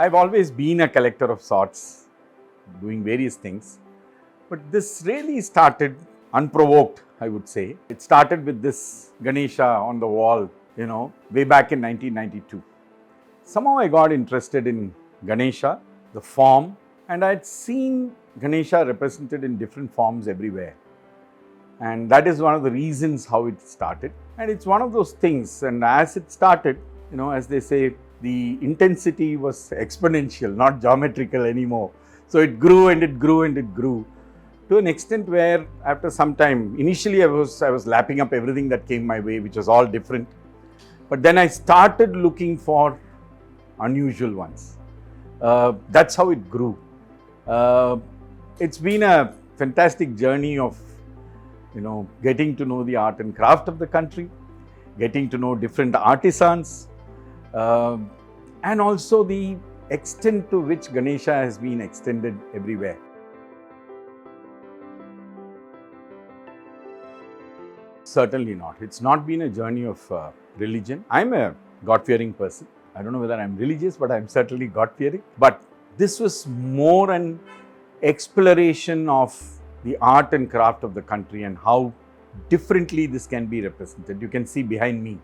I've always been a collector of sorts, doing various things. But this really started unprovoked, I would say. It started with this Ganesha on the wall, way back in 1992. Somehow I got interested in Ganesha, the form, and I'd seen Ganesha represented in different forms everywhere. And that is one of the reasons how it started. And it's one of those things, and as it started, as they say, the intensity was exponential, not geometrical anymore. So it grew and it grew and it grew to an extent where after some time, initially I was lapping up everything that came my way, which was all different. But then I started looking for unusual ones. That's how it grew. It's been a fantastic journey of, getting to know the art and craft of the country, getting to know different artisans, and also the extent to which Ganesha has been extended everywhere. Certainly not. It's not been a journey of religion. I'm a God-fearing person. I don't know whether I'm religious, but I'm certainly God-fearing. But this was more an exploration of the art and craft of the country and how differently this can be represented. You can see behind me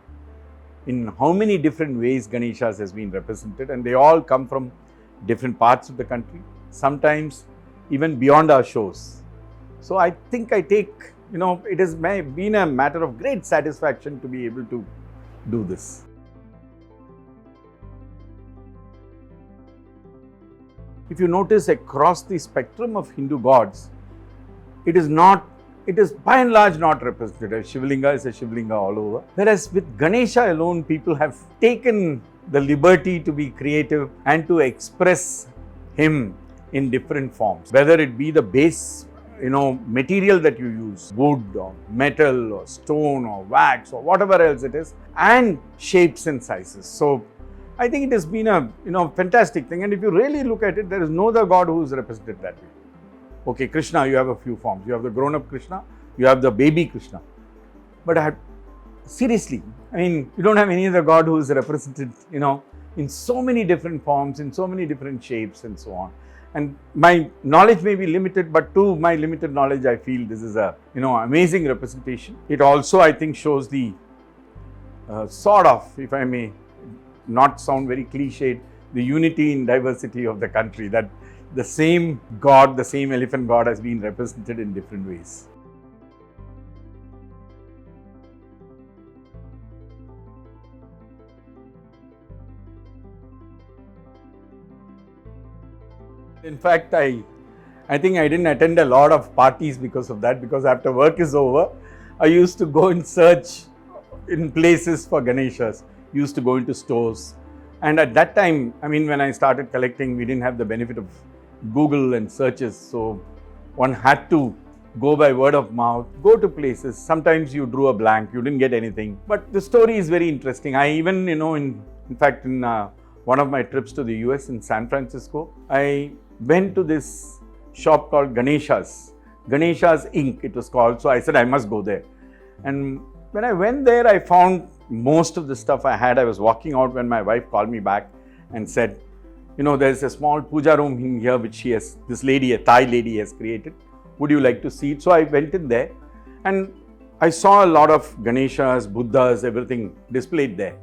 in how many different ways Ganeshas has been represented, and they all come from different parts of the country, sometimes even beyond our shores. So I think I take, it has been a matter of great satisfaction to be able to do this. If you notice across the spectrum of Hindu gods, it is by and large not represented. A Shivlinga is a Shivlinga all over. Whereas with Ganesha alone, people have taken the liberty to be creative and to express him in different forms. Whether it be the base, material that you use, wood or metal or stone or wax or whatever else it is, and shapes and sizes. So I think it has been a fantastic thing. And if you really look at it, there is no other god who is represented that way. Okay, Krishna, you have a few forms. You have the grown-up Krishna, you have the baby Krishna. But seriously, you don't have any other god who is represented, in so many different forms, in so many different shapes and so on. And my knowledge may be limited, but to my limited knowledge, I feel this is a, amazing representation. It also, I think, shows the sort of, if I may not sound very cliched, the unity in diversity of the country, that the same god, the same elephant god has been represented in different ways. In fact, I think I didn't attend a lot of parties because of that, because after work is over, I used to go and search in places for Ganeshas, used to go into stores. And at that time, when I started collecting, we didn't have the benefit of Google and searches, so one had to go by word of mouth, go to places. Sometimes you drew a blank, you didn't get anything. But the story is very interesting. I even, in one of my trips to the US in San Francisco, I went to this shop called Ganeshas Inc. it was called. So I said I must go there. And when I went there, I found most of the stuff I had. I was walking out when my wife called me back and said, there's a small puja room in here which this lady, a Thai lady, has created. Would you like to see it? So I went in there and I saw a lot of Ganeshas, Buddhas, everything displayed there.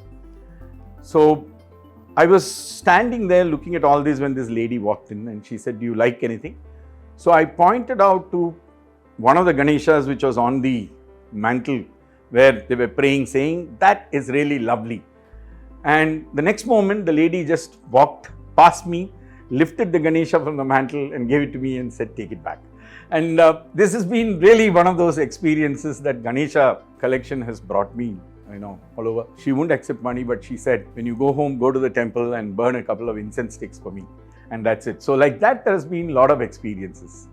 So I was standing there looking at all this when this lady walked in and she said, do you like anything? So I pointed out to one of the Ganeshas which was on the mantle where they were praying, saying, that is really lovely. And the next moment, the lady just walked past me, lifted the Ganesha from the mantle and gave it to me and said, take it back. And this has been really one of those experiences that Ganesha collection has brought me, all over. She wouldn't accept money, but she said, when you go home, go to the temple and burn a couple of incense sticks for me. And that's it. So like that, there has been a lot of experiences.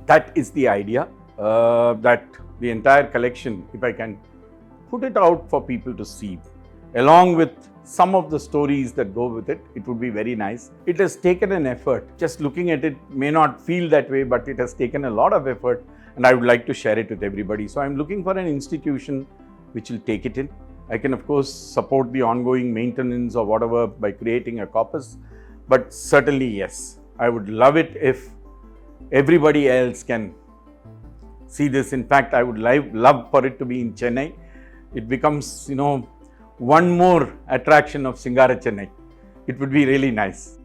That is the idea, that the entire collection, if I can put it out for people to see, along with some of the stories that go with it, it would be very nice. It has taken an effort. Just looking at it may not feel that way, but it has taken a lot of effort and I would like to share it with everybody. So I'm looking for an institution which will take it in, I can of course support the ongoing maintenance or whatever by creating a corpus, but certainly yes, I would love it if everybody else can see this. In fact, I would love for it to be in Chennai. It becomes, one more attraction of Singara Chennai. It would be really nice.